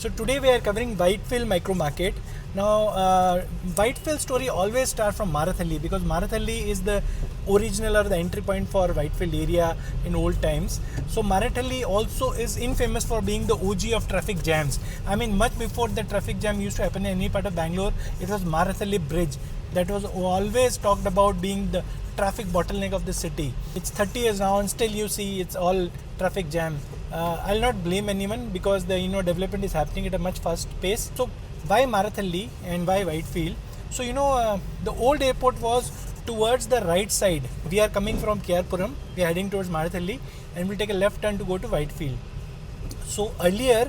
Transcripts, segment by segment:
So today we are covering Whitefield Micro Market. Now Whitefield story always starts from Marathalli because Marathalli is the original or the entry point for Whitefield area in old times. So Marathalli also is infamous for being the OG of traffic jams. I mean, much before the traffic jam used to happen in any part of Bangalore, it was Marathalli Bridge that was always talked about being the traffic bottleneck of the city. It's 30 years now and still you see it's all traffic jam. I'll not blame anyone because the development is happening at a much fast pace. So why Marathalli and why Whitefield? So the old airport was towards the right side. We are coming from Kyarpuram, we are heading towards Marathalli and we'll take a left turn to go to Whitefield. So earlier,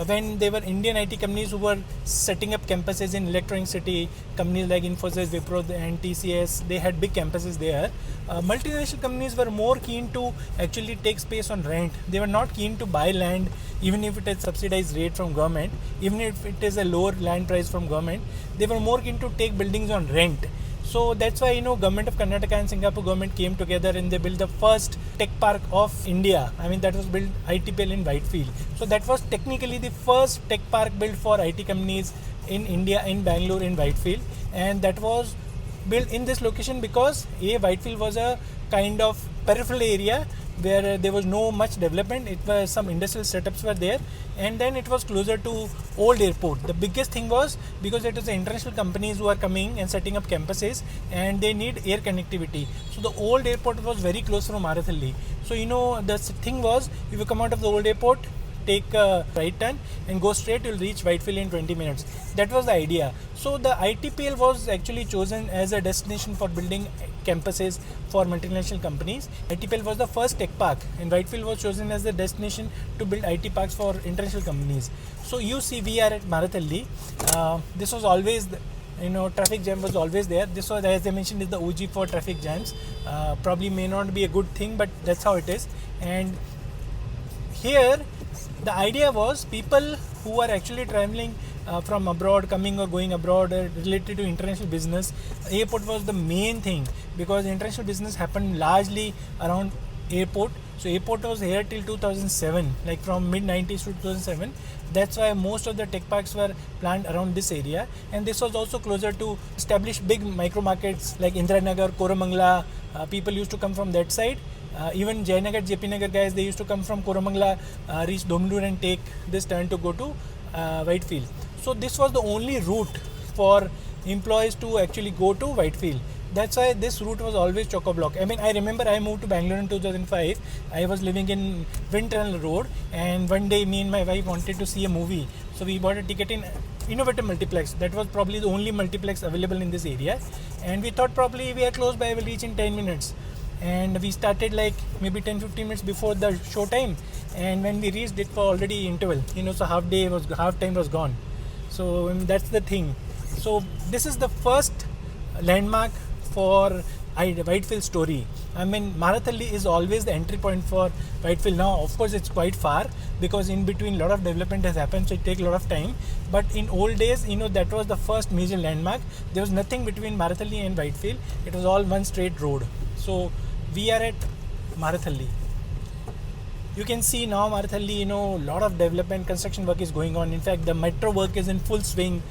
when there were Indian IT companies who were setting up campuses in Electronic City, companies like Infosys, Wipro and TCS, they had big campuses there. Multinational companies were more keen to actually take space on rent. They were not keen to buy land, even if it is subsidized rate from government, even if it is a lower land price from government. They were more keen to take buildings on rent. So that's why government of Karnataka and Singapore government came together and they built the first tech park of India. I mean, that was built ITPL in Whitefield. So that was technically the first tech park built for IT companies in India, in Bangalore, in Whitefield, and that was built in this location because Whitefield was a kind of peripheral area where there was no much development. It was some industrial setups were there, and then it was closer to old airport. The biggest thing was because it was the international companies who are coming and setting up campuses and they need air connectivity. So the old airport was very close from Marathalli. So the thing was, if you come out of the old airport, take a right turn and go straight, you'll reach Whitefield in 20 minutes. That was the idea. So the ITPL was actually chosen as a destination for building campuses for multinational companies. ITPL was the first tech park and Whitefield was chosen as the destination to build IT parks for international companies. So you see we are at Marathalli. This was always traffic jam was always there. This was, as I mentioned, is the OG for traffic jams. Probably may not be a good thing, but that's how it is. And here the idea was people who are actually traveling from abroad, coming or going abroad related to international business, airport was the main thing because international business happened largely around airport. So airport was here till 2007, like from mid 90s to 2007. That's why most of the tech parks were planned around this area, and this was also closer to established big micro markets like Indiranagar, Koramangala. People used to come from that side. Even Jayanagar, JP Nagar guys, they used to come from Koramangala, reach Domlur and take this turn to go to Whitefield. So this was the only route for employees to actually go to Whitefield. That's why this route was always chock-a-block. I mean, I remember I moved to Bangalore in 2005. I was living in Wind Tunnel Road, and one day me and my wife wanted to see a movie. So we bought a ticket in Innovative Multiplex. That was probably the only multiplex available in this area. And we thought probably we are close by, we'll reach in 10 minutes. And we started like maybe 10-15 minutes before the show time, and when we reached it was already interval, so half time was gone. So that's the thing. So this is the first landmark for Whitefield story. I mean, Marathalli is always the entry point for Whitefield. Now of course it's quite far because in between a lot of development has happened, so it takes a lot of time, but in old days that was the first major landmark. There was nothing between Marathalli and Whitefield. It was all one straight road. So we are at Marathalli. You can see now Marathalli, lot of development, construction work is going on. In fact, the metro work is in full swing.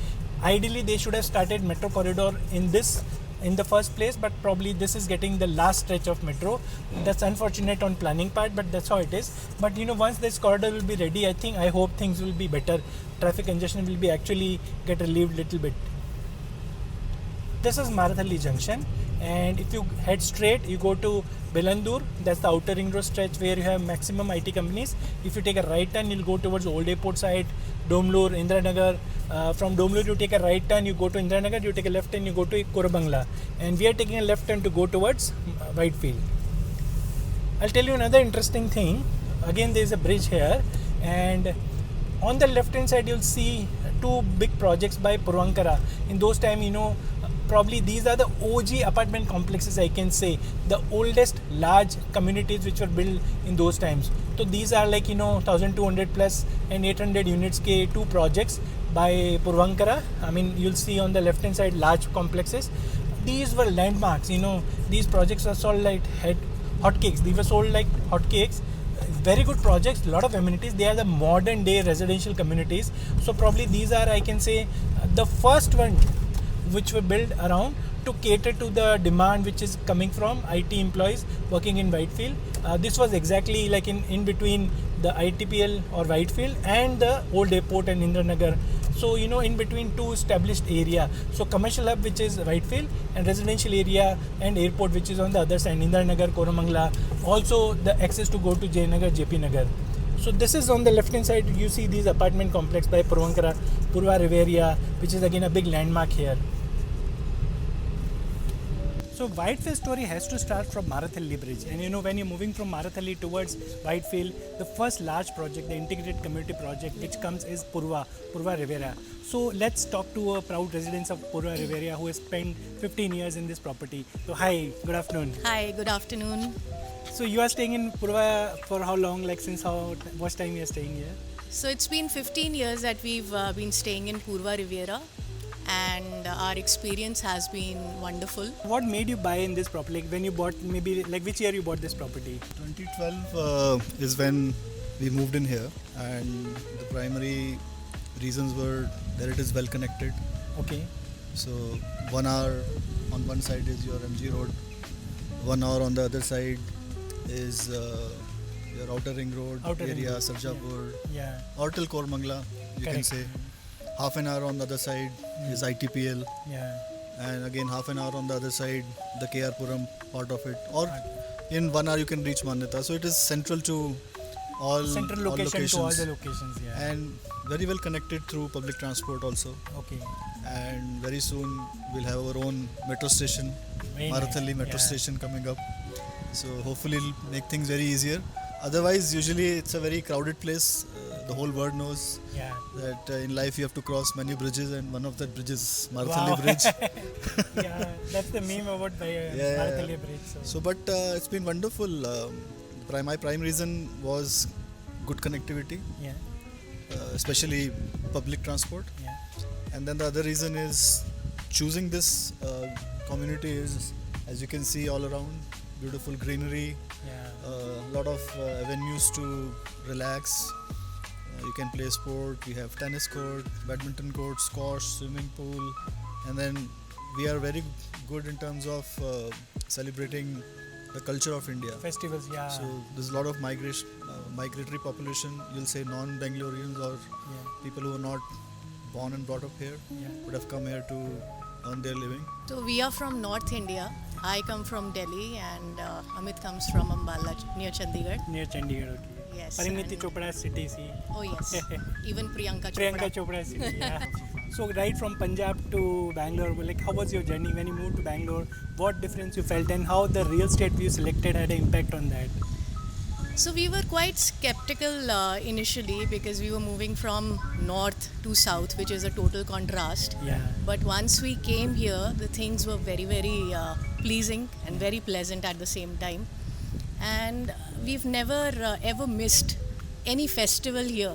Ideally, they should have started metro corridor in the first place, but probably this is getting the last stretch of metro. That's unfortunate on planning part, but that's how it is. But once this corridor will be ready, I hope things will be better. Traffic congestion will be actually get relieved little bit. This is Marathalli Junction, and if you head straight, you go to Belandur. That's the outer ring road stretch where you have maximum IT companies. If you take a right turn, you'll go towards Old Airport side, Domlur, Indiranagar. From Domlur, you take a right turn, you go to Indiranagar. You take a left turn, you go to Koramangala. And we are taking a left turn to go towards Whitefield. I'll tell you another interesting thing. Again, there is a bridge here, and on the left hand side, you'll see two big projects by Puravankara. In those time, probably these are the OG apartment complexes, I can say, the oldest large communities which were built in those times. So these are like 1200 plus and 800 units K, two projects by Puravankara. I mean, you'll see on the left hand side large complexes. These were landmarks. These projects were sold like hotcakes. They were sold like hotcakes. very good projects, lot of amenities. They are the modern day residential communities. So probably these are, I can say, the first one which were built around to cater to the demand which is coming from IT employees working in Whitefield. This was exactly like in between the ITPL or Whitefield and the old airport and Indranagar. So in between two established area. So commercial hub which is Whitefield, and residential area and airport which is on the other side, Indranagar, Koramangala. Also the access to go to Jayanagar, JP Nagar. So this is on the left hand side. You see these apartment complex by Puravankara, Purva Riviera, which is again a big landmark here. So Whitefield story has to start from Marathalli Bridge, and when you're moving from Marathalli towards Whitefield, the first large project, the integrated community project which comes is Purva Riviera. So let's talk to a proud resident of Purva Riviera who has spent 15 years in this property. So hi, good afternoon. Hi, good afternoon. So you are staying in Purva for how long? Like since what time you are staying here? So it's been 15 years that we've been staying in Purva Riviera, and our experience has been wonderful. What made you buy in this property? Like when you bought, maybe like which year you bought this property? 2012 is when we moved in here, and the primary reasons were that it is well connected. Okay. So 1 hour on one side is your MG Road, 1 hour on the other side is your Outer Ring Road Outer Ring area, Road, Sarjapur, Yeah. or till Koramangala, you can Correct. say. Half an hour on the other side is ITPL, Yeah. and again half an hour on the other side the KR Puram part of it, or in 1 hour you can reach Manyata. So it is central to all Central all location locations, to all the locations. Yeah. and very well connected through public transport also. Okay. And very soon we'll have our own metro station, Very nice. Marathalli metro Yeah. station coming up. So hopefully it'll make things very easier. Otherwise, usually it's a very crowded place. The whole world knows Yeah. that in life you have to cross many bridges, and one of that bridges is Marathalli Wow. Bridge. Yeah, that's the meme about the Yeah. Marathalli Bridge. So. But it's been wonderful. My prime reason was good connectivity, Yeah. especially public transport. Yeah. And then the other reason is choosing this community is, as you can see all around, beautiful greenery, Yeah. a lot of avenues to relax. You can play sport. We have tennis court, badminton court, squash, swimming pool, and then we are very good in terms of celebrating the culture of India. Festivals. Yeah. So there's a lot of migratory population. You'll say non-Bangaloreans or Yeah. people who are not born and brought up here Yeah. would have come here to earn their living. So we are from North India. I come from Delhi, and Amit comes from Ambala near Chandigarh. Near Chandigarh. Okay. Yes. Pariniti and- Chopra city. See. Oh yes. Even Priyanka Chopra. Priyanka Chopra city. Yeah. So right from Punjab to Bangalore, like how was your journey when you moved to Bangalore? What difference you felt, and how the real estate you selected had an impact on that? So we were quite skeptical initially because we were moving from north to south, which is a total contrast. Yeah. But once we came here, the things were very, very pleasing and very pleasant at the same time. And we've never ever missed any festival here.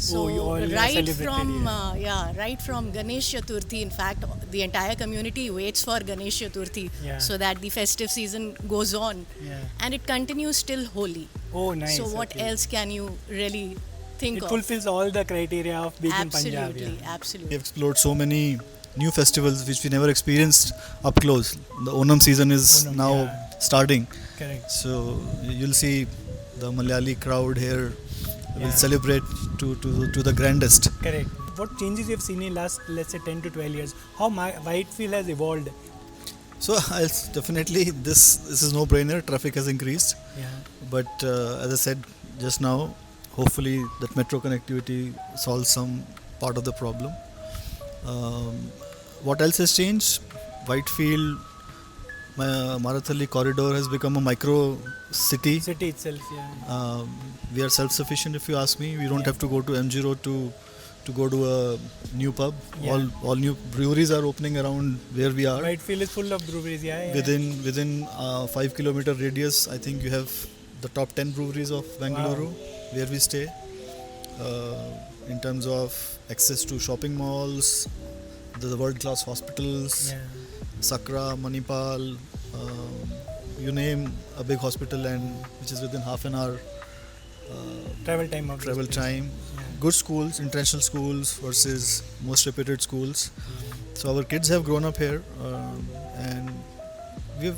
So you all right celebrated from here. right from Ganesh Chaturthi, in fact, the entire community waits for Ganesh Chaturthi Yeah. so that the festive season goes on, Yeah. and it continues till Holi. Oh, nice. So what okay. else can you really think It of? fulfills all the criteria of being in Punjab. Absolutely, Yeah. We absolutely. have explored so many new festivals which we never experienced up close. The Onam season is Onam, now yeah. starting. Correct. So you'll see the Malayali crowd here Yeah. will celebrate to the grandest. Correct. What changes you've seen in last, let's say, 10 to 12 years? How Whitefield has evolved? So definitely this is no brainer. Traffic has increased, Yeah. but as I said just now, hopefully that metro connectivity solves some part of the problem. What else has changed? Whitefield, Marathalli corridor has become a micro city. City itself, yeah. We are self-sufficient, if you ask me. We don't Yeah. have to go to MG Road to go to a new pub. Yeah. All new breweries are opening around where we are. Whitefield is full of breweries, yeah. Within 5 kilometer radius, I think you have the top 10 breweries of Bengaluru where we stay. In terms of access to shopping malls, the world-class hospitals, Yeah. Sakra, Manipal, you name a big hospital and which is within half an hour Travel time of travel this place. time, Yeah. good schools, international schools versus most reputed schools. So our kids have grown up here, and we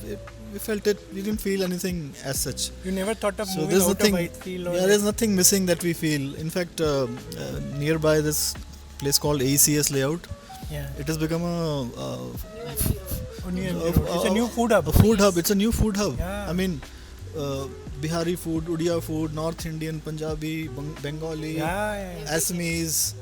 felt it. We didn't feel anything as such. You never thought of So moving there's out nothing. of Whitefield? Or Yeah, there's nothing missing that we feel. In fact, nearby this place called ACS Layout, Yeah. it has become Oh, New MG Road. It's a new food hub. a food hub. It's a new food hub. Yeah. I mean, Bihari food, Udiya food, North Indian, Punjabi, Bengali, Yeah. Assamese,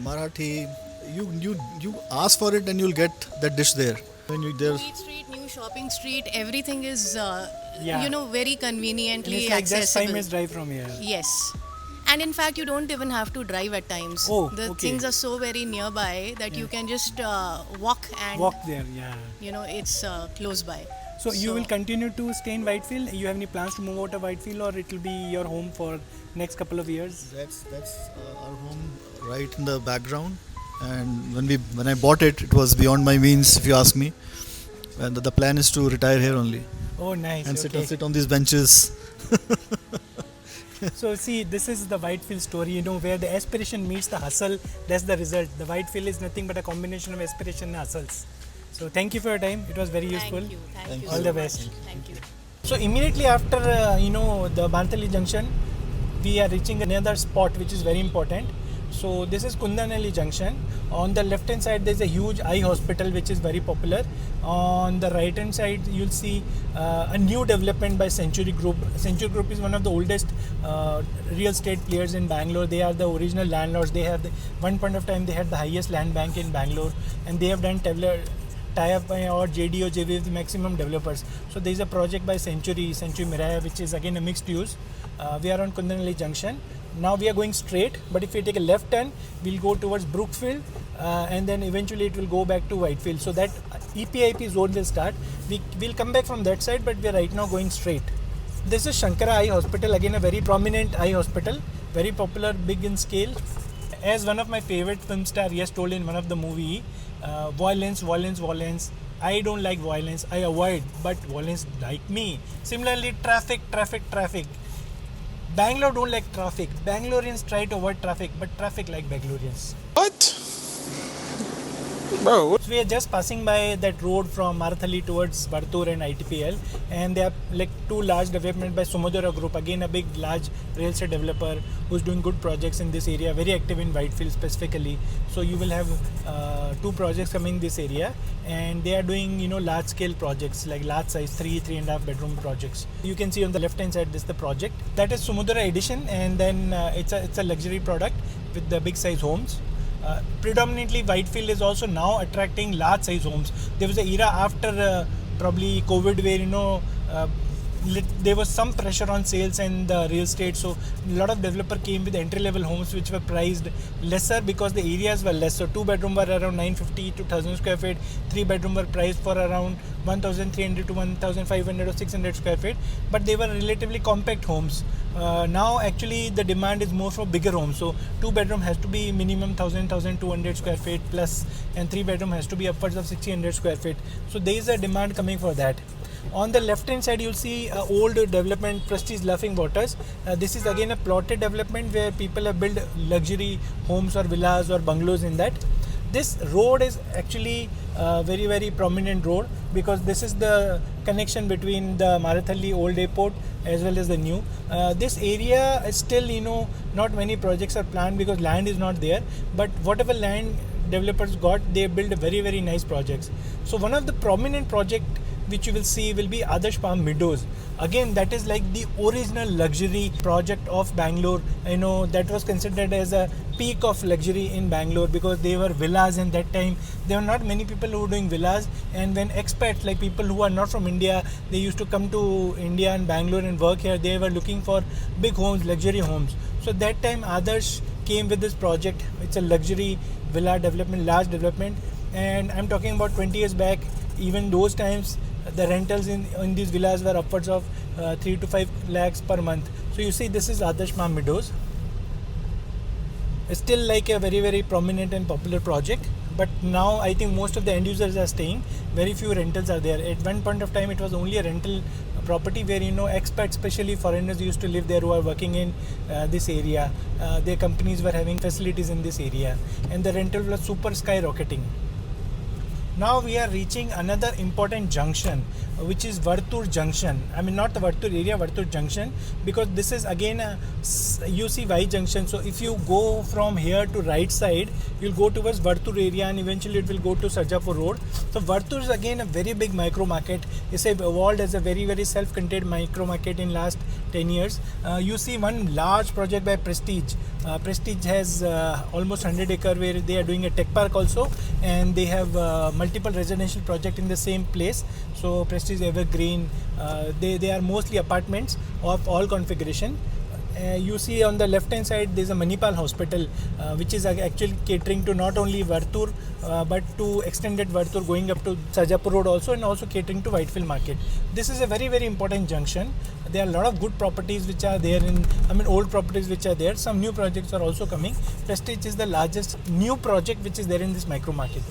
Marathi. You ask for it and you'll get that dish there. When you there's Street Street, new shopping street, everything is, Yeah. very And conveniently it's like just 5 accessible. minutes drive from here. Yes. And in fact, you don't even have to drive at times. Oh, the okay. things are so very nearby that you can just walk and, Walk there, yeah. it's close by. So you will continue to stay in Whitefield? You have any plans to move out of Whitefield, or it will be your home for next couple of years? that's our home right in the background. And when I bought it, it was beyond my means, if you ask me. And the plan is to retire here only Oh, nice. and Okay. sit on these benches. So see, this is the Whitefield story, where the aspiration meets the hustle. That's the result. The Whitefield is nothing but a combination of aspiration and hustles. So thank you for your time. It was very useful. Thank you. Thank you. All so the much. best. Thank you. So immediately after, the Bantali Junction, we are reaching another spot which is very important. So this is Kundanali Junction. On the left hand side, there is a huge eye hospital which is very popular. On the right hand side, you'll see a new development by Century Group. Century Group is one of the oldest real estate players in Bangalore. They are the original landlords. They have one point of time they had the highest land bank in Bangalore, and they have done tie-up or JD or JV with the maximum developers. So there is a project by Century Miraya, which is again a mixed use. We are on Kundanali Junction. Now we are going straight, but if we take a left turn, we'll go towards Brookfield, and then eventually it will go back to Whitefield. So that EPIP zone will start. We'll come back from that side, but we are right now going straight. This is Shankara Eye Hospital, again a very prominent eye hospital, very popular, big in scale. As one of my favorite film star yes told in one of the movie, violence. I don't like violence, I avoid, but violence like me. Similarly, traffic. Bangalore don't like traffic. Bangaloreans try to avoid traffic, but traffic like Bangaloreans. What? Bro, So we are just passing by that road from Marathali towards Bartur and ITPL, and there are like two large development by Sumudra Group, again a big large real estate developer who's doing good projects in this area, very active in Whitefield specifically. So you will have two projects coming in this area, and they are doing large scale projects like large size 3.5 bedroom projects. You can see on the left hand side this is the project. That is Sumudra Edition, and then it's a luxury product with the big size homes. Predominantly Whitefield is also now attracting large size homes. There was an era after probably COVID where there was some pressure on sales and the real estate, so a lot of developer came with entry level homes which were priced lesser because the areas were less. So 2 bedroom were around 950 to 1000 square feet, 3 bedroom were priced for around 1300 to 1500 or 600 square feet, but they were relatively compact homes. Now actually the demand is more for bigger homes, so 2 bedroom has to be minimum 1200 square feet plus, and 3 bedroom has to be upwards of 1600 square feet. So there is a demand coming for that. On the left hand side you'll see old development Prestige Laughing Waters. This is again a plotted development where people have built luxury homes or villas or bungalows in that. This road is actually a very prominent road because this is the connection between the Marathali old airport as well as the new. This area is still not many projects are planned because land is not there, but whatever land developers got, they build very nice projects. So one of the prominent project which you will see will be Adarsh Palm Meadows. Again, that is like the original luxury project of Bangalore. That was considered as a peak of luxury in Bangalore because they were villas, and that time there were not many people who were doing villas, and when expats like people who are not from India, they used to come to India and Bangalore and work here, they were looking for big homes, luxury homes. So that time Adarsh came with this project. It's a luxury villa development, large development, and I'm talking about 20 years back. Even those times the rentals in these villas were upwards of 3 to 5 lakhs per month. So you see, this is Adarsh Palm Meadows. It's still like a very prominent and popular project, but now I think most of the end users are staying. Very few rentals are there. At one point of time it was only a rental property where expats, especially foreigners, used to live there who are working in this area. Their companies were having facilities in this area, and the rental was super skyrocketing. Now we are reaching another important junction, which is Vartur Junction. I mean, not the Vartur area, Vartur Junction, because this is again a UCY junction. So if you go from here to right side, you'll go towards Vartur area, and eventually it will go to Sarjapur Road. So Vartur is again a very big micro market. It's evolved as a very self-contained micro market in last 10 years. You see one large project by Prestige. Prestige has almost 100 acre where they are doing a tech park also, and they have multiple residential project in the same place. So Prestige Evergreen, they are mostly apartments of all configuration. You see on the left hand side there's a Manipal hospital, which is actually catering to not only Vartur but to extended Vartur going up to Sarjapur Road also, and also catering to Whitefield Market. This is a very important junction. There are a lot of good properties which are there old properties which are there. Some new projects are also coming. Prestige is the largest new project which is there in this micro market.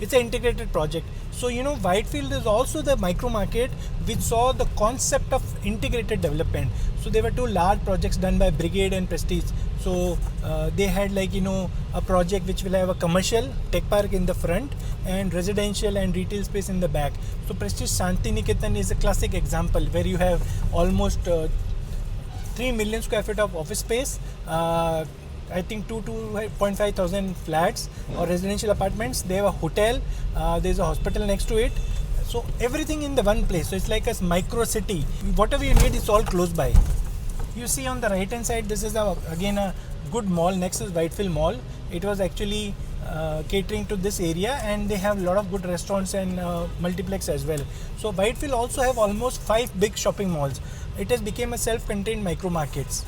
It's an integrated project. So Whitefield is also the micro market which saw the concept of integrated development. So there were two large projects done by Brigade and Prestige. So they had a project which will have a commercial tech park in the front and residential and retail space in the back. So Prestige Shantiniketan is a classic example where you have almost 3 million square feet of office space. I think 2.5 thousand flats or residential apartments. They have a hotel. There's a hospital next to it. So everything in the one place. So it's like a micro city. Whatever you need is all close by. You see on the right hand side, this is again a good mall. Next is Whitefield Mall. It was actually catering to this area, and they have a lot of good restaurants and multiplex as well. So Whitefield also have almost 5 big shopping malls. It has become a self-contained micro markets.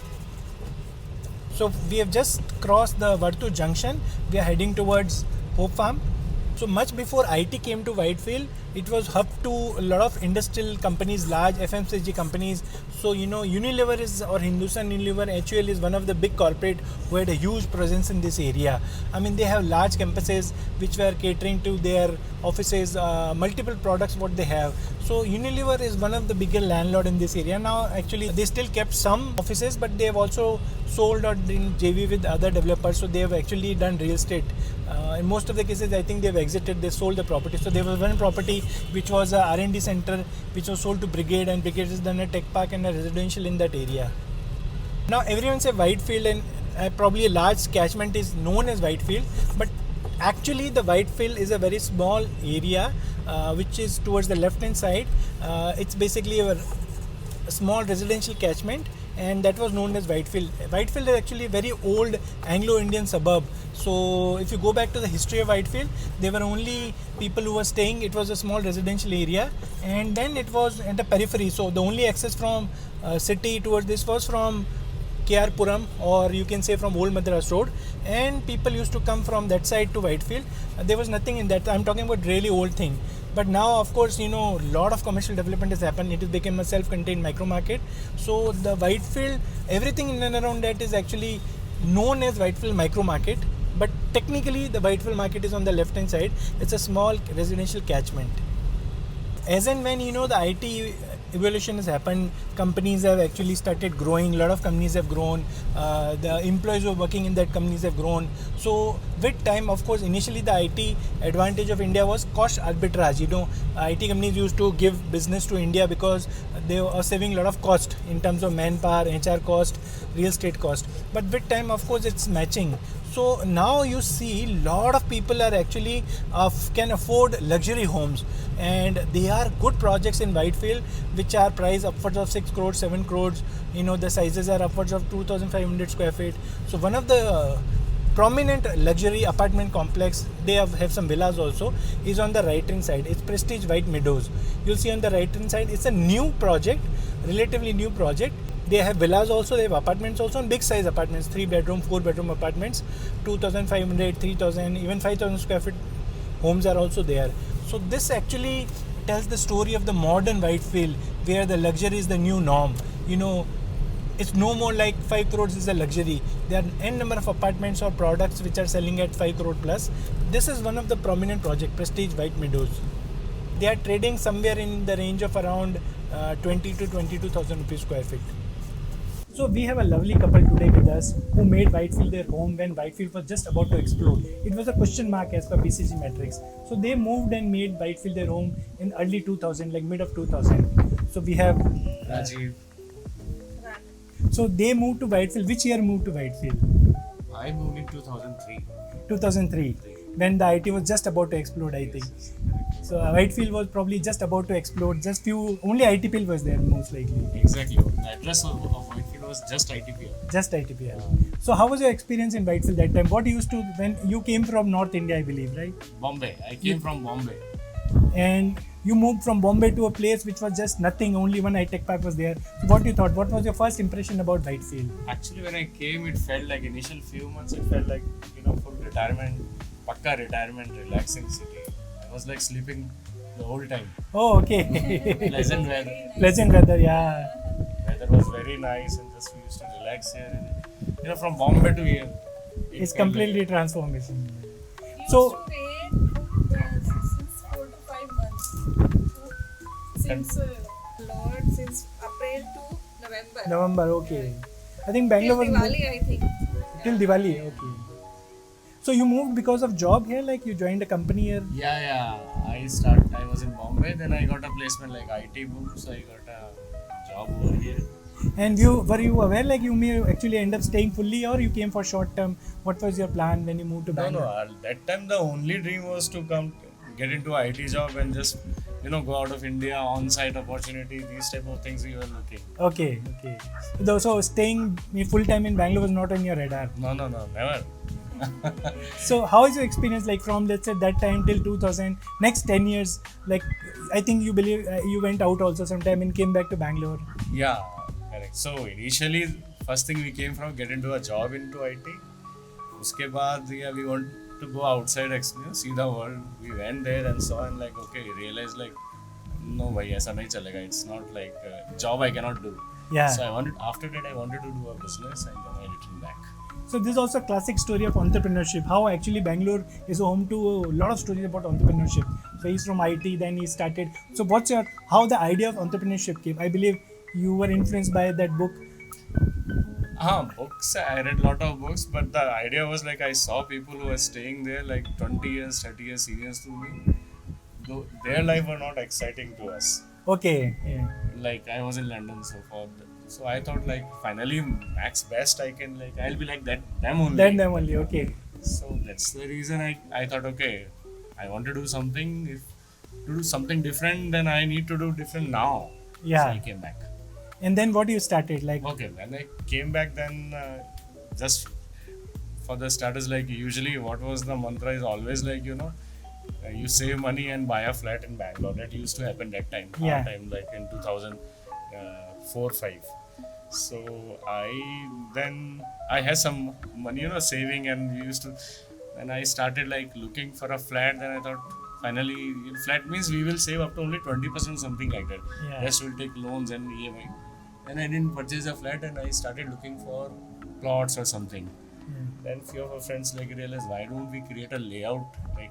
So we have just crossed the Vartur junction. We are heading towards Hope Farm. So much before IT came to Whitefield, it was hub to a lot of industrial companies, large FMCG companies. So Unilever or Hindustan Unilever, HUL is one of the big corporate who had a huge presence in this area. I mean, they have large campuses which were catering to their offices, multiple products what they have. So Unilever is one of the bigger landlord in this area. Now actually they still kept some offices, but they have also sold or in JV with other developers. So they have actually done real estate. In most of the cases, I think they have exited, they sold the property. So there was one property which was a R&D center which was sold to Brigade, and Brigade has done a tech park and a residential in that area. Now everyone say Whitefield, and probably a large catchment is known as Whitefield, but actually the Whitefield is a very small area which is towards the left hand side. It's basically a small residential catchment, and that was known as Whitefield. Whitefield is actually a very old Anglo-Indian suburb. So if you go back to the history of Whitefield, there were only people who were staying. It was a small residential area, and then it was at the periphery. So the only access from city towards this was from KR Puram, or you can say from Old Madras Road, and people used to come from that side to Whitefield. There was nothing in that. I'm talking about really old thing. But now, of course, a lot of commercial development has happened. It has become a self-contained micro market. So the Whitefield, everything in and around that is actually known as Whitefield micro market. But technically, the Whitefield market is on the left-hand side. It's a small residential catchment. As and when the IT evolution has happened, companies have actually started growing. A lot of companies have grown. The employees who are working in that companies have grown. So with time, of course, initially the IT advantage of India was cost arbitrage. IT companies used to give business to India because they were saving a lot of cost in terms of manpower, HR cost, real estate cost. But with time, of course, it's matching. So now you see a lot of people are actually can afford luxury homes, and they are good projects in Whitefield which are priced upwards of 6 crores, 7 crores. The sizes are upwards of 2,500 square feet. So one of the prominent luxury apartment complex, they have some villas also, is on the right hand side. It's Prestige White Meadows. You'll see on the right hand side, it's a new project, relatively new project. They have villas also, they have apartments also, and big size apartments, 3 bedroom, 4 bedroom apartments, 2,500, 3,000, even 5,000 square feet homes are also there. So this actually tells the story of the modern Whitefield, where the luxury is the new norm. It's no more like 5 crores is a luxury. There are n number of apartments or products which are selling at 5 crore plus. This is one of the prominent project, Prestige White Meadows. They are trading somewhere in the range of around 20 to 22,000 rupees square feet. So we have a lovely couple today with us who made Whitefield their home when Whitefield was just about to explode. It was a question mark as per BCG metrics. So they moved and made Whitefield their home in early 2000, like mid of 2000. So we have Rajiv. So they moved to Whitefield. Which year moved to Whitefield? I moved in 2003. 2003, when the IT was just about to explode, I think. So Whitefield was probably just about to explode. Just few, only ITPL was there most likely. Exactly. The address of Whitefield was just ITPL. Just ITPL. So how was your experience in Whitefield that time? What you used to when you came from North India, I believe, right? Bombay. I came from Bombay. And you moved from Bombay to a place which was just nothing. Only one iTech Park was there. So what you thought? What was your first impression about Whitefield? Actually, when I came, it felt like initial few months. It felt like full retirement, pakka retirement, relaxing city. I was like sleeping the whole time. Oh, okay. Pleasant weather. Pleasant weather, yeah. Weather was very nice, and just we used to relax here. And, from Bombay to here, It's felt completely like, transformation. We So- used to wait since 4 to 5 months. Since Lord, since April to November. November, okay. I think Till Bangalore was Diwali, I think. till Diwali, okay. So you moved because of job here, like you joined a company here. Yeah. I was in Bombay, then I got a placement like IT boom, so I got a job over here. And were you aware like you may actually end up staying fully, or you came for short term? What was your plan when you moved to No, Bangalore? that time the only dream was to get into IT job and just go out of India, on-site opportunity, these type of things we were looking. Okay. So staying full time in Bangalore was not on your radar. No, never. So how is your experience like from let's say that time till 2000, next 10 years? Like I think you believe you went out also sometime and came back to Bangalore. Yeah, correct. So initially, first thing we came from get into a job into IT. Uske baad, we want to go outside, see the world. We went there and saw and like okay, realized like no, bhai, aisa nahi chalega. It's not like a job I cannot do. Yeah. So after that I wanted to do a business and then I returned back. So this is also a classic story of entrepreneurship. How actually Bangalore is home to a lot of stories about entrepreneurship. So he's from IT, then he started. So how the idea of entrepreneurship came? I believe you were influenced by that book. Books. I read a lot of books, but the idea was like I saw people who were staying there like 20 years, 30 years seniors to me. Though their life were not exciting to us. Okay. Yeah. Like I was in London so far. So I thought like finally max best I can I'll be like them only. Them only. Okay. So that's the reason I thought okay, I want to do something. If to do something different, then I need to do different now. Yeah. So I came back. And then what you started like? Okay, when I came back, then just for the starters, like usually what was the mantra is always like you save money and buy a flat in Bangalore. That used to happen that time. Yeah. Our time like in 2004-5. So I had some money saving, and we used to. Then I started like looking for a flat. Then I thought finally flat means we will save up to only 20%, something like that. Yeah. Rest will take loans and EMI. Then I didn't purchase a flat, and I started looking for plots or something. Then few of our friends realized why don't we create a layout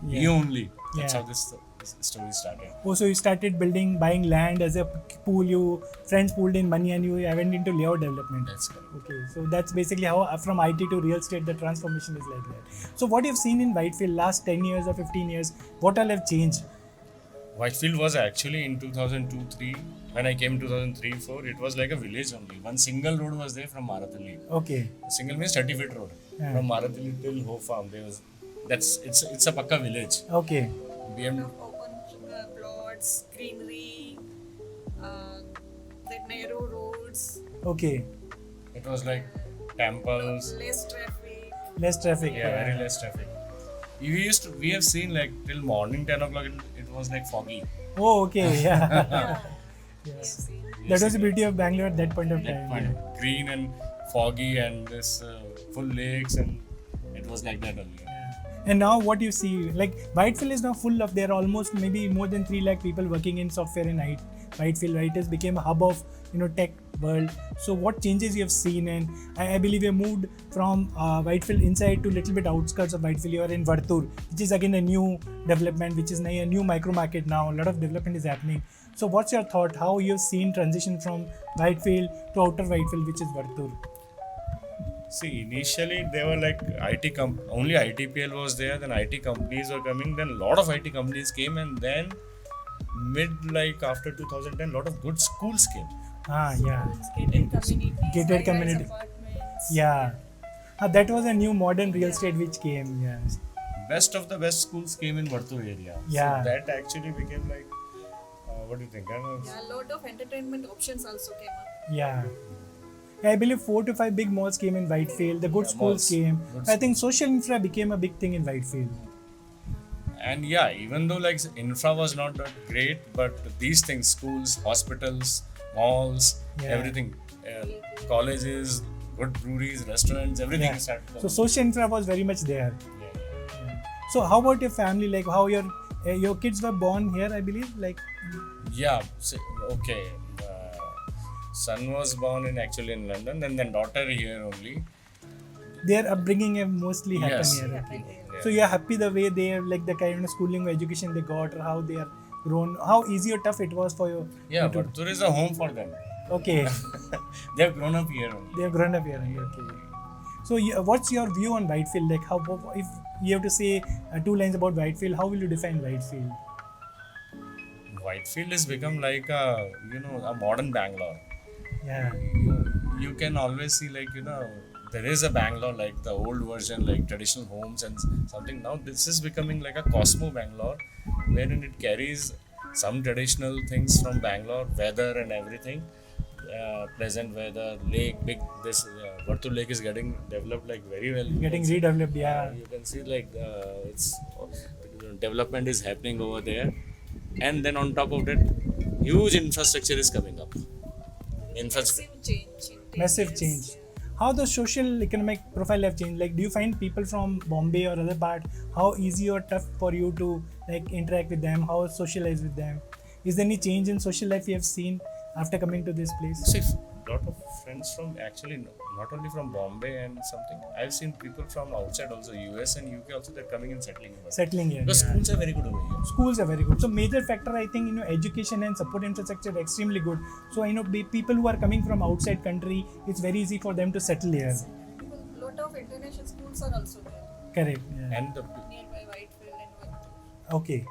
we Yeah. only. That's Yeah. how this story started. Oh, so you started buying land as a pool. Friends pooled in money and you went into layout development. That's correct. Okay, so that's basically how from IT to real estate the transformation is like that. So what you've seen in Whitefield last 10 years or 15 years, what all have changed? Whitefield was actually in 2002-3. When I came 2003-4, it was like a village only. One single road was there from Marathali. Okay. Single means 30-feet road. Yeah. From Marathali till Ho Farm. It's a pakka village. Okay. BMW. Open plots, greenery, the narrow roads, Okay. It was like temples. less traffic. Less traffic. Yeah, very less traffic. We have seen like till morning 10 o'clock it was like foggy. Oh, okay. Yeah. Yeah. Yes. Yes. That was the beauty of Bangalore at that point of That time. point, green and foggy and this full lakes, and it was like that only. And now what you see, like Whitefield is now full of, there are almost maybe more than 3 lakh people working in software and IT, Whitefield, right? It became a hub of tech world. So what changes you have seen? And I believe you moved from Whitefield inside to little bit outskirts of Whitefield. You are in Vartur, which is again a new development, which is a new micro market now. A lot of development is happening. So what's your thought? How you've seen transition from Whitefield to outer Whitefield, which is Vartur? See, initially they were like only ITPL was there, then IT companies were coming, then a lot of IT companies came, and then after 2010, a lot of good schools came. Yeah. Gated communities, Gated high-rise community. apartments. Yeah. That was a new modern real estate which came. Yeah. Best of the best schools came in Vartur area. Yeah. So that actually became like, what do you think? Yeah, a lot of entertainment options also came up. Yeah. I believe 4 to 5 big malls came in Whitefield. The good schools malls. came. Good I think social infra became a big thing in Whitefield. And yeah, even though like infra was not that great, but these things, schools, hospitals, malls, Yeah. everything, colleges, good breweries, restaurants, everything Yeah. started So coming. social infra was very much there. Yeah. So how about your family? Like how your kids were born here, I believe. Like Yeah, okay. Son was born actually in London, and then daughter here only. their upbringing have mostly happened Yes. here. Okay. Yeah. So you're happy the way they have like the kind of schooling or education they got, or how they are grown. How easy or tough it was for you? Yeah, Vartur is a home for them. Okay. They have grown up here only. They have grown up here. Okay. So, what's your view on Whitefield? Like, how if you have to say 2 lines about Whitefield, how will you define Whitefield? Whitefield has become like a modern Bangalore. Yeah, You can always see there is a Bangalore like the old version, like traditional homes and something. Now this is becoming like a Cosmo Bangalore, wherein it carries some traditional things from Bangalore, weather and everything. Pleasant weather, lake, big. This Vartur Lake is getting developed like very well. You getting can see- redeveloped. Yeah, You can see it's development is happening over there, and then on top of that, huge infrastructure is coming up. Infrastructure. Massive change. In 10 massive years. change. How the social economic profile have changed? Like, do you find people from Bombay or other part how easy or tough for you to like interact with them? How socialize with them? Is there any change in social life you have seen after coming to this place? See, lot of friends from actually not only from Bombay and something. I've seen people from outside also, US and UK also. They're coming and settling over. Settling here. Because yeah. schools are very good over here. Schools are very good. So major factor I think education and support infrastructure are extremely good. So people who are coming from outside country, it's very easy for them to settle here. A lot of international schools are also there Correct. Yeah. And the nearby Whitefield and Vartur. Okay.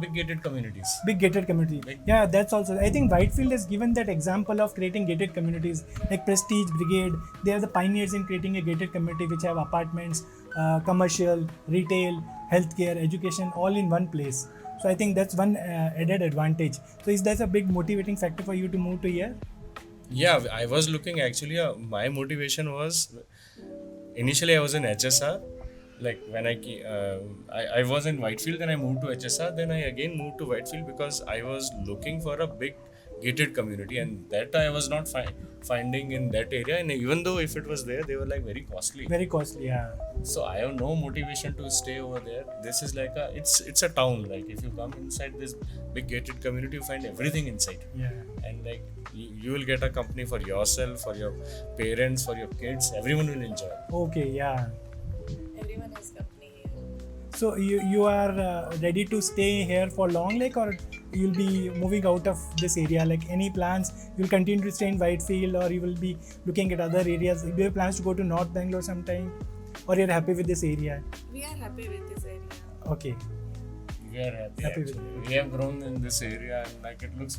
big gated communities. Big gated community. Yeah, that's also. I think Whitefield has given that example of creating gated communities like Prestige, Brigade. They are the pioneers in creating a gated community which have apartments, commercial, retail, healthcare, education, all in one place. So I think that's one added advantage. So is that a big motivating factor for you to move to here? Yeah, I was looking actually. My motivation was initially I was in HSR. Like when I was in Whitefield, then I moved to HSR. Then I again moved to Whitefield because I was looking for a big gated community, and that I was not finding in that area. And even though if it was there, they were like very costly. Very costly, yeah. So I have no motivation to stay over there. This is like it's a town. Like if you come inside this big gated community, you find everything inside. Yeah. And like you will get a company for yourself, for your parents, for your kids. Everyone will enjoy. Okay, yeah. Everyone has company here. So you are ready to stay here for long, like, or you'll be moving out of this area? Like any plans? You'll continue to stay in Whitefield, or you will be looking at other areas? Do you have plans to go to North Bangalore sometime, or you're happy with this area? We are happy with this area. Okay. We are happy. Happy with Actually. We have grown in this area, and like it looks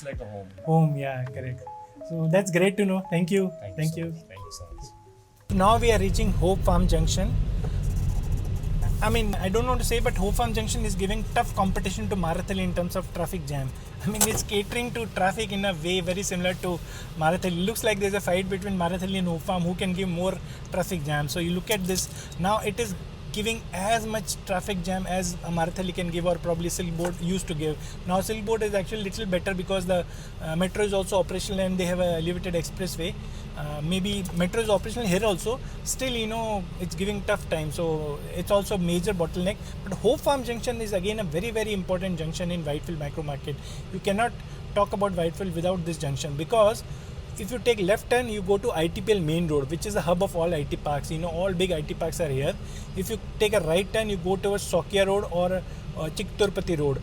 like a home. Home, yeah, correct. So that's great to know. Thank you. Thank you. Thank you so much. Now we are reaching Hope Farm Junction. I mean, I don't want to say, but Hope Farm Junction is giving tough competition to Marathali in terms of traffic jam. I mean, it's catering to traffic in a way very similar to Marathali. Looks like there's a fight between Marathali and Hope Farm who can give more traffic jam. So you look at this, now it is giving as much traffic jam as a Marathali can give, or probably Silk Board used to give. Now Silk Board is actually a little better because the metro is also operational and they have a elevated expressway. Maybe metro is operational here also. Still, it's giving tough time. So it's also a major bottleneck. But Hope Farm Junction is again a very, very important junction in Whitefield Micro Market. You cannot talk about Whitefield without this junction, because if you take left turn, you go to ITPL main road, which is the hub of all IT parks. You know, all big IT parks are here. If you take a right turn, you go towards Sokia Road or Chikturpati Road.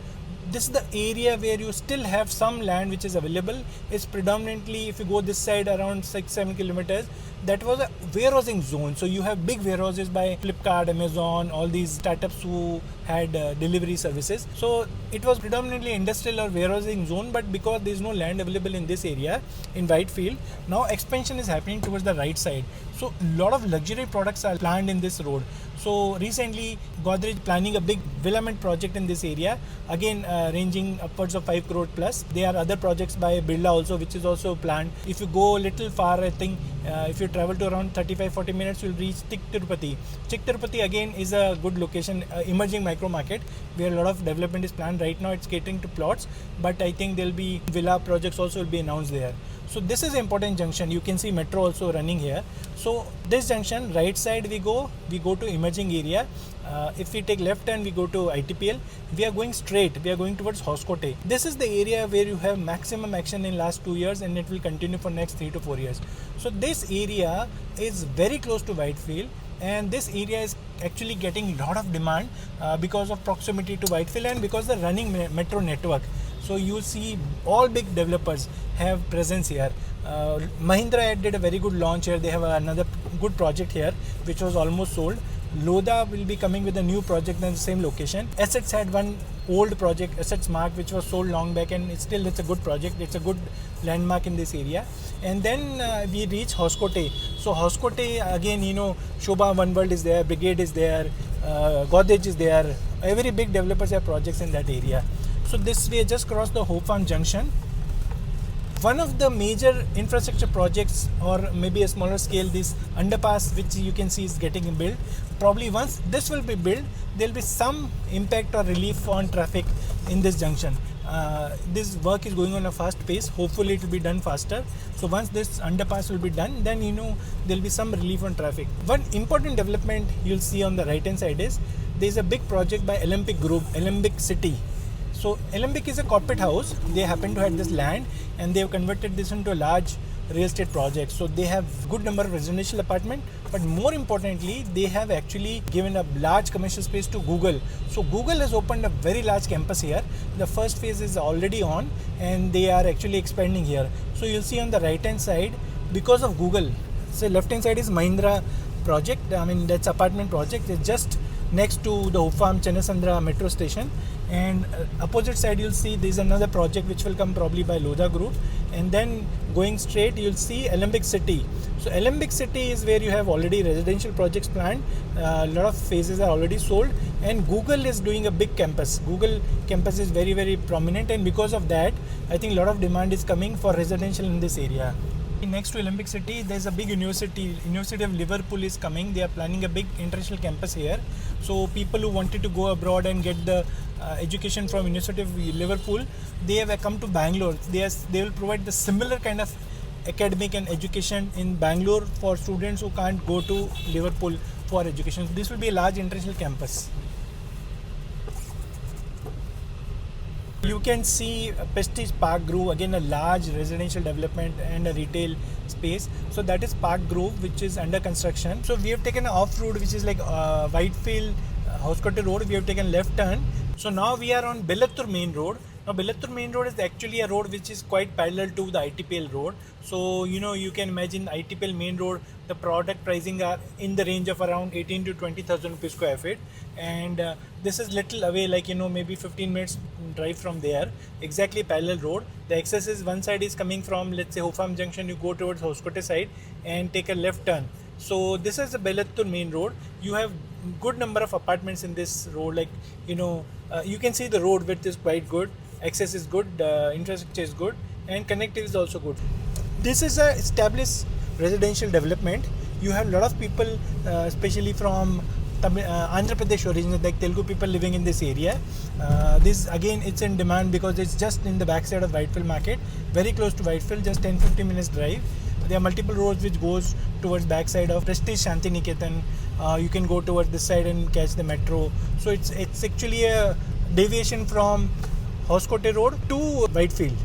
This is the area where you still have some land which is available. It's predominantly, if you go this side around 6-7 kilometers, that was a warehousing zone. So you have big warehouses by Flipkart, Amazon, all these startups who had delivery services. So it was predominantly industrial or warehousing zone, but because there is no land available in this area in Whitefield, now expansion is happening towards the right side. So a lot of luxury products are planned in this road. So recently Godrej planning a big development project in this area, again ranging upwards of 5 crore plus. There are other projects by Birla also which is also planned. If you go a little far, I think if you travel to around 35-40 minutes, you'll reach Chikturpati. Chikturpati again is a good location, emerging micro market where a lot of development is planned. Right now it's catering to plots, but I think there'll be villa projects also will be announced there. So this is an important junction. You can see metro also running here. So this junction, right side we go to emerging area. If we take left turn, we go to ITPL. We are going straight. We are going towards Hoskote. This is the area where you have maximum action in last 2 years, and it will continue for next 3 to 4 years. So this area is very close to Whitefield, and this area is actually getting a lot of demand because of proximity to Whitefield and because the running metro network. So you see all big developers have presence here. Mahindra did a very good launch here. They have another good project here which was almost sold. Lodha will be coming with a new project in the same location. Assets had one old project, Assets Mark, which was sold long back, and it's a good project. It's a good landmark in this area. And then we reach Hoskote. So Hoskote again, you know, Shobha One World is there, Brigade is there, Godrej is there. Every big developers have projects in that area. So this we just crossed the Hope Farm Junction. One of the major infrastructure projects, or maybe a smaller scale, this underpass which you can see is getting built. Probably once this will be built, there will be some impact or relief on traffic in this junction. This work is going on a fast pace. Hopefully it will be done faster. So once this underpass will be done, then you know there will be some relief on traffic. One important development you'll see on the right hand side is there is a big project by Olympic Group, Olympic City. So Olympic is a corporate house. They happen to have this land and they have converted this into a large real estate project. So they have good number of residential apartment, but more importantly, they have actually given a large commercial space to Google. So Google has opened a very large campus here. The first phase is already on and they are actually expanding here. So you'll see on the right hand side, because of Google, so left hand side is Mahindra project. I mean, that's apartment project. It's just next to the Hope Farm Channasandra metro station, and opposite side you'll see there's another project which will come probably by Lodha Group, and then going straight you'll see Olympic City. So Olympic City is where you have already residential projects planned. A lot of phases are already sold, and Google is doing a big campus. Google campus is very, very prominent, and because of that I think a lot of demand is coming for residential in this area. Next to Olympic City, there's a big University of Liverpool is coming. They are planning a big international campus here. So people who wanted to go abroad and get the education from University of Liverpool, they have come to Bangalore. They will provide the similar kind of academic and education in Bangalore for students who can't go to Liverpool for education. So this will be a large international campus. You can see Prestige Park Grove, again a large residential development and a retail space. So that is Park Grove, which is under construction. So we have taken an off road which is like Whitefield, Hoskote Road. We have taken left turn. So now we are on Bellattur Main Road. Now Bellattur Main Road is actually a road which is quite parallel to the ITPL road. So you know, you can imagine ITPL Main Road, the product pricing are in the range of around 18 to 20,000 rupees square feet, and this is little away, like you know, maybe 15 minutes drive from there, exactly parallel road. The access is one side is coming from, let's say, Hope Farm Junction. You go towards Hoskote side and take a left turn. So this is the Bellattur Main Road. You have good number of apartments in this road, like you know, you can see the road width is quite good, access is good, infrastructure is good, and connectivity is also good. This is a established residential development. You have a lot of people, especially from Andhra Pradesh origin, like Telugu people living in this area. This again, it's in demand because it's just in the backside of Whitefield Market, very close to Whitefield, just 10-15 minutes drive. There are multiple roads which goes towards backside of Prestige Shantiniketan. You can go towards this side and catch the metro. So it's actually a deviation from Hoskote Road to Whitefield.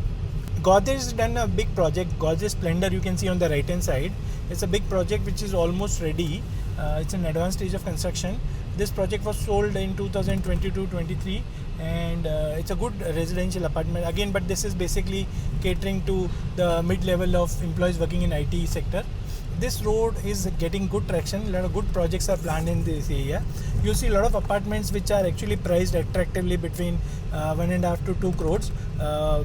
Godrej has done a big project, Godrej Splendor, you can see on the right hand side. It's a big project which is almost ready. It's in advanced stage of construction. This project was sold in 2022-23 and it's a good residential apartment again, but this is basically catering to the mid-level of employees working in IT sector. This road is getting good traction. A lot of good projects are planned in this area. You see a lot of apartments which are actually priced attractively between 1.5 to 2 crores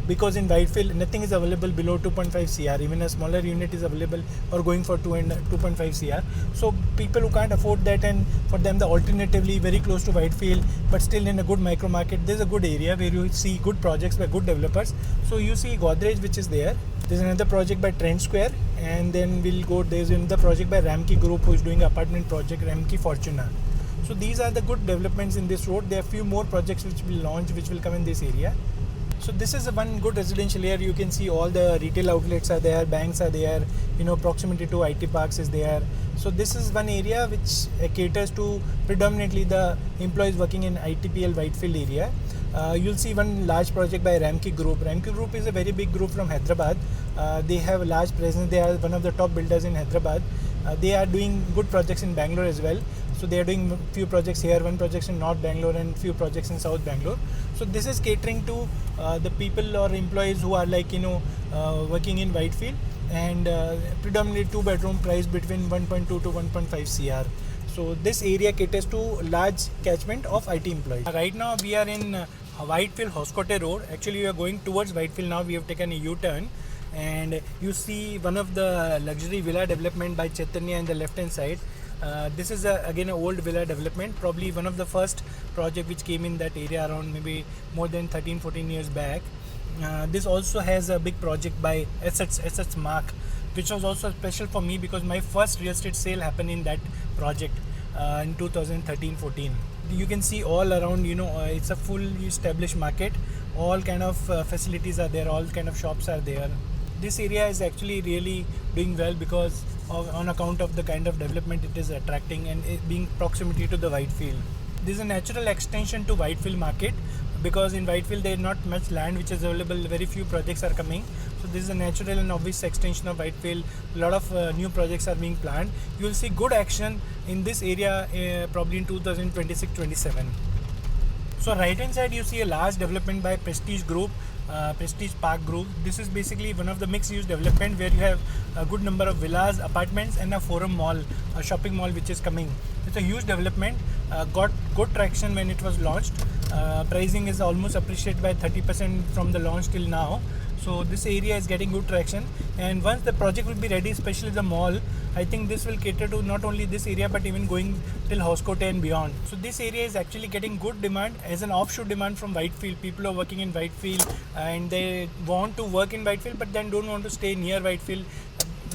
because in Whitefield nothing is available below 2.5 cr. Even a smaller unit is available or going for 2.5 cr. So people who can't afford that, and for them the alternatively very close to Whitefield but still in a good micro market, there's a good area where you see good projects by good developers. So you see Godrej which is there. There's another project by Trent Square, and then there's another project by Ramkey Group who is doing apartment project, Ramkey Fortuna. So these are the good developments in this road. There are a few more projects which will launch, which will come in this area. So this is a one good residential area. You can see all the retail outlets are there, banks are there, proximity to IT parks is there. So this is one area which caters to predominantly the employees working in ITPL Whitefield area. You'll see one large project by Ramkey Group. Ramkey Group is a very big group from Hyderabad. They have a large presence. They are one of the top builders in Hyderabad. They are doing good projects in Bangalore as well. So they are doing few projects here, one project in North Bangalore and few projects in South Bangalore. So this is catering to the people or employees who are working in Whitefield, and predominantly 2-bedroom price between 1.2 to 1.5 cr. So this area caters to large catchment of IT employees. Right now we are in Whitefield Hoskote Road. Actually we are going towards Whitefield now. We have taken a U-turn, and you see one of the luxury villa development by Chaitanya in the left hand side. This is again an old villa development, probably one of the first project which came in that area around maybe more than 13-14 years back. This also has a big project by Assets Mark, which was also special for me because my first real estate sale happened in that project in 2013-14. You can see all around, it's a fully established market. All kind of facilities are there, all kind of shops are there. This area is actually really doing well because on account of the kind of development it is attracting, and it being proximity to the Whitefield. This is a natural extension to Whitefield market because in Whitefield there is not much land which is available. Very few projects are coming. So this is a natural and obvious extension of Whitefield. A lot of new projects are being planned. You will see good action in this area probably in 2026-27. So right hand side you see a large development by Prestige Group, Prestige Park Group. This is basically one of the mixed use development where you have a good number of villas, apartments and a forum mall, a shopping mall which is coming. It's a huge development, got good traction when it was launched. Pricing is almost appreciated by 30% from the launch till now. So this area is getting good traction, and once the project will be ready, especially the mall, I think this will cater to not only this area but even going till Hoskote and beyond. So this area is actually getting good demand as an offshoot demand from Whitefield. People are working in Whitefield and they want to work in Whitefield but then don't want to stay near Whitefield,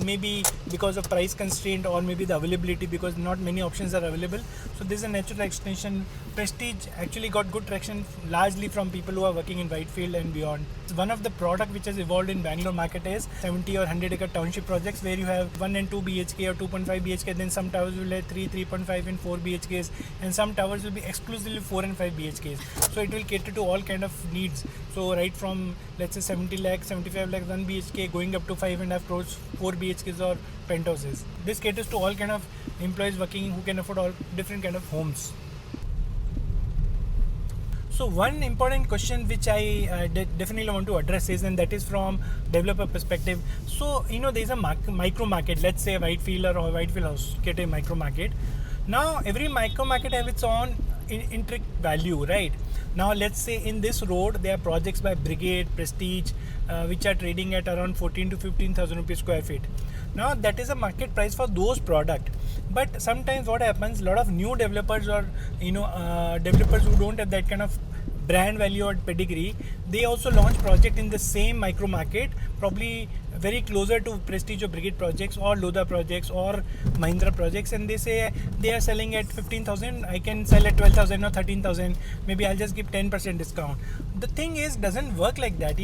maybe because of price constraint or maybe the availability, because not many options are available. So this is a natural extension. Prestige actually got good traction largely from people who are working in Whitefield and beyond. One of the product which has evolved in Bangalore market is 70 or 100 acre township projects where you have 1 and 2 BHK or 2.5 BHK. Then some towers will have 3, 3.5 and 4 BHKs, and some towers will be exclusively 4 and 5 BHKs. So it will cater to all kind of needs. So right from let's say 70 lakh, 75 lakh 1 BHK going up to 5.5 crores 4 BHKs or penthouses. This caters to all kind of employees working who can afford all different kind of homes. So one important question which I definitely want to address is, and that is from developer perspective. So there is a micro market, let's say Whitefield or Whitefield Hoskote micro market. Now every micro market have its own intrinsic value, right? Now let's say in this road there are projects by Brigade, Prestige, which are trading at around 14 to 15,000 rupees square feet. Now that is a market price for those product. But sometimes what happens, a lot of new developers or developers who don't have that kind of brand value or pedigree, they also launch project in the same micro market, probably very closer to Prestige or Brigade projects or Lodha projects or Mahindra projects, and they say they are selling at 15,000, I can sell at 12,000 or 13,000, maybe I'll just give 10% discount. The thing is, doesn't work like that.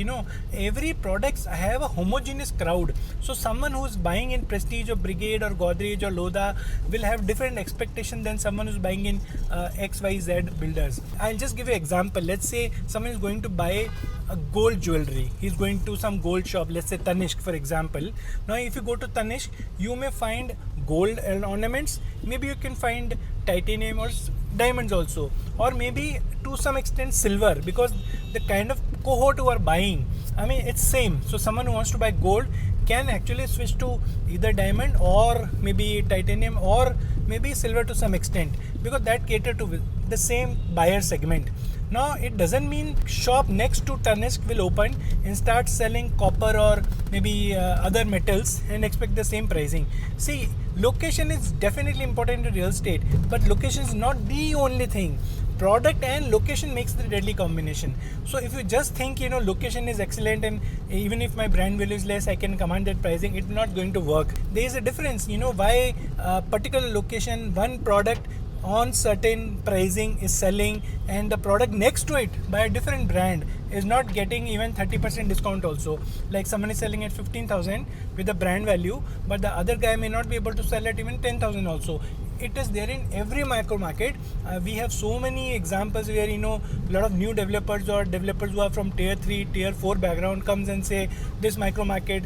Every products have a homogeneous crowd. So someone who's buying in Prestige or Brigade or Godrej or Lodha will have different expectation than someone who's buying in XYZ builders. I'll just give you an example. Let's say someone is going to buy a gold jewelry. He's going to some gold shop, let's say Tanishq for example. Now if you go to Tanishq, you may find gold and ornaments, maybe you can find titanium or diamonds also, or maybe to some extent silver, because the kind of cohort who are buying, I mean it's same. So someone who wants to buy gold can actually switch to either diamond or maybe titanium or maybe silver to some extent, because that cater to the same buyer segment. Now it doesn't mean shop next to Tanishq will open and start selling copper or maybe other metals and expect the same pricing. See, location is definitely important in real estate, but location is not the only thing. Product and location makes the deadly combination. So if you just think location is excellent and even if my brand value is less I can command that pricing, it's not going to work. There is a difference, why a particular location, one product on certain pricing is selling and the product next to it by a different brand is not getting even 30% discount also. Like someone is selling at 15,000 with the brand value, but the other guy may not be able to sell at even 10,000 also. It is there in every micro market. We have so many examples where a lot of new developers or developers who are from tier 3, tier 4 background comes and say this micro market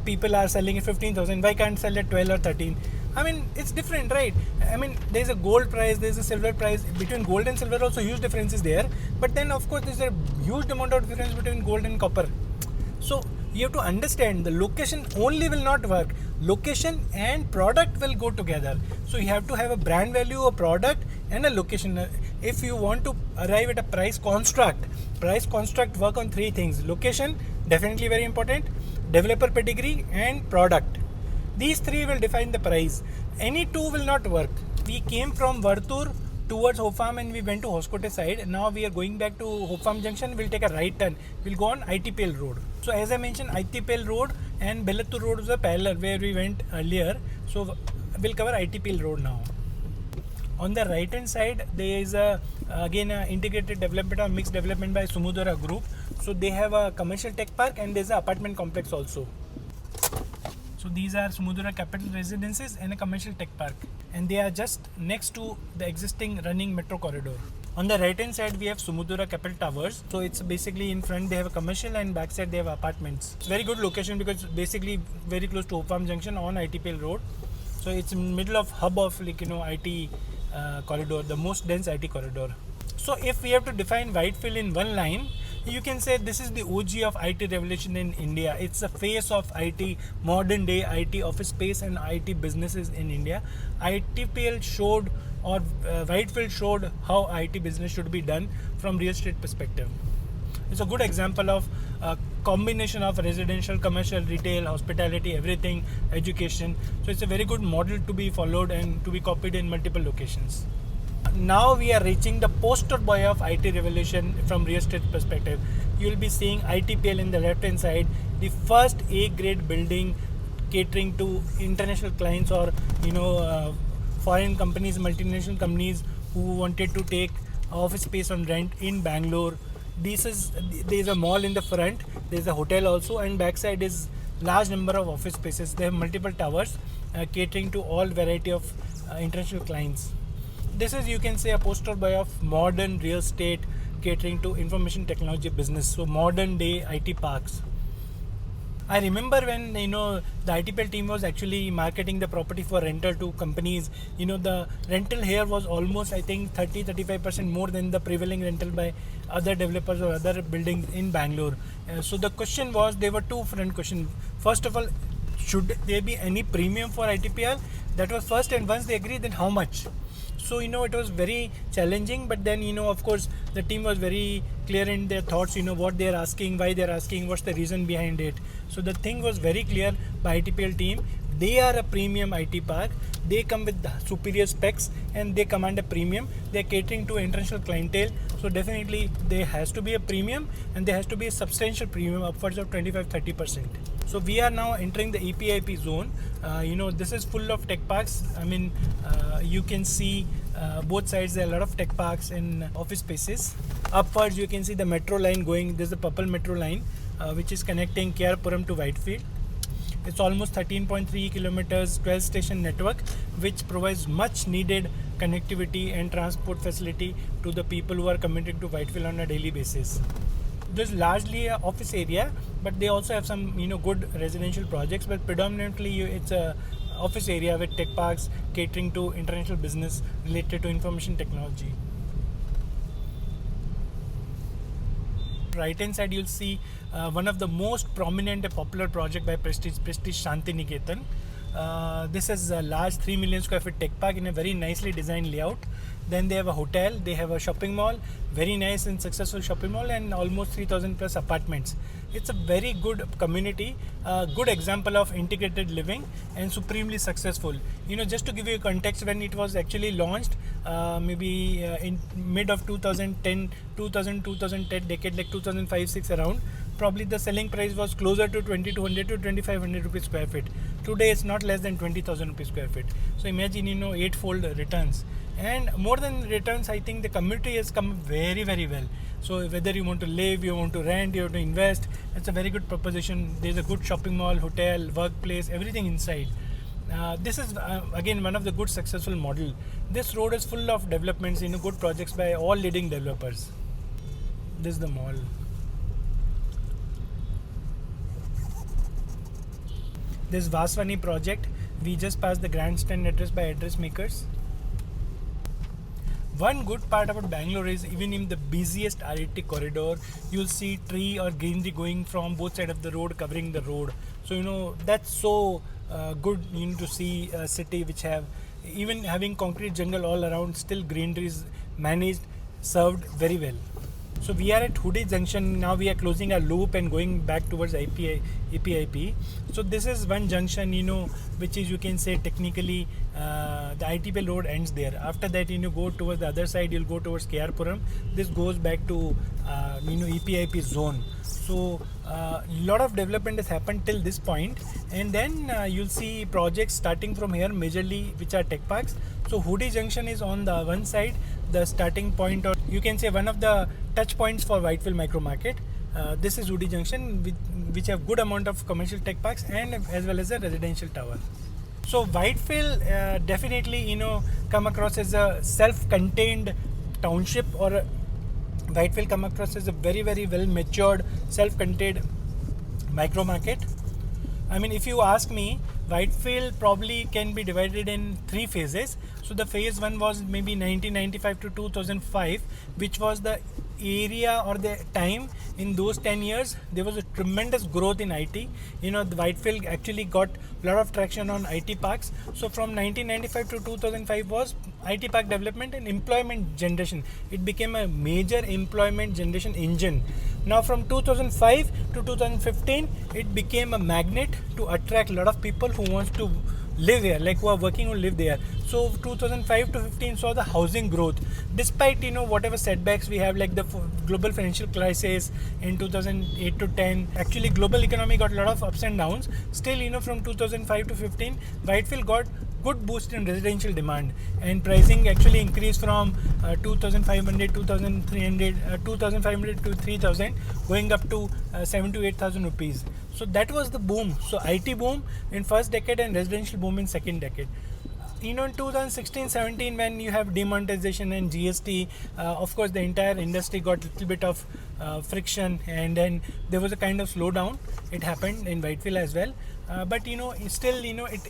people are selling at 15,000, why can't sell at 12 or 13? I mean it's different, right? I mean there's a gold price, there's a silver price. Between gold and silver also huge difference is there, but then of course there's a huge amount of difference between gold and copper. So you have to understand the location only will not work. Location and product will go together. So you have to have a brand value, a product and a location. If you want to arrive at a price construct work on three things: location, definitely very important, developer pedigree and product. These three will define the price. Any two will not work. We came from Vartur towards Hope Farm and we went to Hoskote side. Now we are going back to Hope Farm Junction. We'll take a right turn. We'll go on ITPL road. So as I mentioned, ITPL road and Bellattur road was a parallel where we went earlier. So we'll cover ITPL road now. On the right hand side, there is again a integrated development or mixed development by Sumudara Group. So they have a commercial tech park and there's an apartment complex also. So these are Sumudara Capital Residences and a commercial tech park, and they are just next to the existing running metro corridor. On the right hand side we have Sumudara Capital Towers. So it's basically in front they have a commercial and back side they have apartments. It's very good location because basically very close to Hope Farm Junction on ITPL road. So it's in middle of hub of IT corridor, the most dense IT corridor. So if we have to define Whitefield in one line, you can say this is the OG of IT revolution in India. It's the face of IT, modern day IT office space and IT businesses in India. ITPL showed or Whitefield showed how IT business should be done from real estate perspective. It's a good example of a combination of residential, commercial, retail, hospitality, everything, education. So it's a very good model to be followed and to be copied in multiple locations. Now we are reaching the poster boy of IT revolution from real estate perspective. You will be seeing ITPL in the left hand side, the first A grade building catering to international clients or foreign companies, multinational companies who wanted to take office space on rent in Bangalore. There is a mall in the front, there is a hotel also, and backside is large number of office spaces. They have multiple towers catering to all variety of international clients. This is, you can say, a poster boy of modern real estate catering to information technology business. So modern day IT parks. I remember when the ITPL team was actually marketing the property for rental to companies. The rental here was almost, I think, 30-35% more than the prevailing rental by other developers or other buildings in Bangalore. So the question was, there were two front questions. First of all, should there be any premium for ITPL? That was first, and once they agreed, then how much? So it was very challenging, but then of course the team was very clear in their thoughts, what they are asking, why they are asking, what's the reason behind it. So the thing was very clear by ITPL team. They are a premium IT park. They come with superior specs and they command a premium. They are catering to international clientele. So definitely there has to be a premium, and there has to be a substantial premium, upwards of 25-30%. So we are now entering the EPIP zone. This is full of tech parks. I mean, you can see both sides there are a lot of tech parks and office spaces. Upwards you can see the metro line going. There's the purple metro line which is connecting KR Puram to Whitefield. It's almost 13.3 kilometers, 12 station network, which provides much needed connectivity and transport facility to the people who are commuting to Whitefield on a daily basis. This is largely a office area, but they also have some good residential projects. But predominantly, it's a office area with tech parks catering to international business related to information technology. Right hand side, you'll see one of the most prominent and popular project by Prestige Shanti Niketan. This is a large 3 million square feet tech park in a very nicely designed layout. Then they have a hotel, they have a shopping mall, very nice and successful shopping mall, and almost 3,000 plus apartments. It's a very good community, a good example of integrated living and supremely successful. Just to give you a context, when it was actually launched, maybe in mid of 2010 decade, like 2005-6 around, probably the selling price was closer to 2,200 to 2,500 rupees square feet. Today it's not less than 20,000 rupees square feet. So imagine 8-fold returns. And more than returns, I think the community has come very, very well. So whether you want to live, you want to rent, you want to invest, it's a very good proposition. There's a good shopping mall, hotel, workplace, everything inside. This is again one of the good successful model. This road is full of developments, good projects by all leading developers. This is the mall. This Vaswani project, we just passed the grandstand address by address makers. One good part about Bangalore is even in the busiest RT corridor, you'll see tree or greenery going from both sides of the road, covering the road. So that's so good to see a city which have, even having concrete jungle all around, still greenery is managed, served very well. So we are at Hudi Junction. Now we are closing our loop and going back towards APIP. So this is one junction, which is, you can say, technically the ITPL road ends there. After that, go towards the other side, you'll go towards KR-Puram. This goes back to EPIP zone. So lot of development has happened till this point, and then you'll see projects starting from here majorly, which are tech parks. So Hudi Junction is on the one side, the starting point, or you can say one of the touch points for Whitefield Micro Market. This is Hudi Junction, which have good amount of commercial tech parks and as well as a residential tower. So Whitefield definitely come across as a self-contained township, or Whitefield come across as a very, very well matured self-contained micro market. I mean, if you ask me, Whitefield probably can be divided in 3 phases. So the phase 1 was maybe 1995 to 2005, which was the area or the time. In those 10 years there was a tremendous growth in IT. The Whitefield actually got a lot of traction on IT parks. So from 1995 to 2005 was IT park development and employment generation. It became a major employment generation engine. Now from 2005 to 2015 it became a magnet to attract a lot of people who wants to live here, like who are working who live there. So 2005 to 15 saw the housing growth, despite whatever setbacks we have, like the global financial crisis in 2008 to 10. Actually global economy got a lot of ups and downs. Still from 2005 to 15 Whitefield got good boost in residential demand, and pricing actually increased from 2,500 to 3,000, going up to 7,000 to 8,000 rupees. So that was the boom. So IT boom in first decade and residential boom in second decade. In 2016-17, when you have demonetization and GST, of course the entire industry got a little bit of friction, and then there was a kind of slowdown. It happened in Whitefield as well, but still it,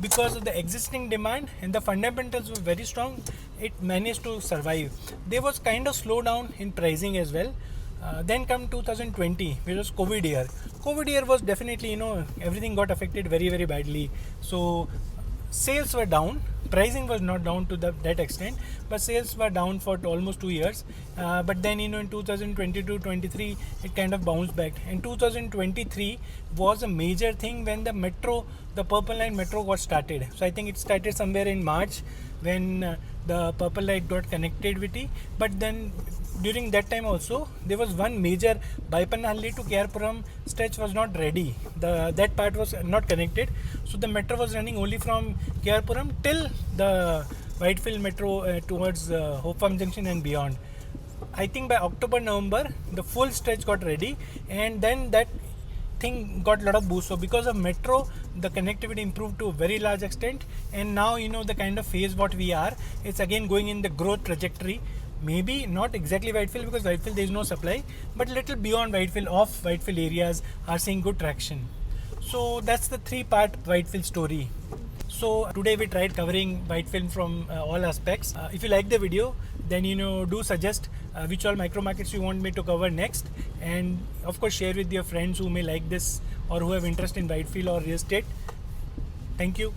because of the existing demand and the fundamentals were very strong, it managed to survive. There was kind of slowdown in pricing as well. Then come 2020, which was COVID year. COVID year was definitely, everything got affected very, very badly. So sales were down. Pricing was not down to that extent, but sales were down for almost 2 years. But then in 2022-23 it kind of bounced back. And 2023 was a major thing when the Purple Line Metro got started. So I think it started somewhere in March when the Purple Line got connectivity. But then during that time also there was one major Baipanhalli to KR-Puram stretch was not ready. That part was not connected. So the metro was running only from KR-Puram till the Whitefield Metro towards Hope Farm Junction and beyond. I think by October-November the full stretch got ready, and then that thing got a lot of boost. So because of metro, the connectivity improved to a very large extent, and now the kind of phase what we are, it's again going in the growth trajectory. maybe not exactly Whitefield, because Whitefield there is no supply, but little beyond Whitefield, off Whitefield areas are seeing good traction. So that's the 3-part Whitefield story. So today we tried covering Whitefield from all aspects. If you like the video, then do suggest which all micro markets you want me to cover next, and of course share with your friends who may like this or who have interest in Whitefield or real estate. Thank you.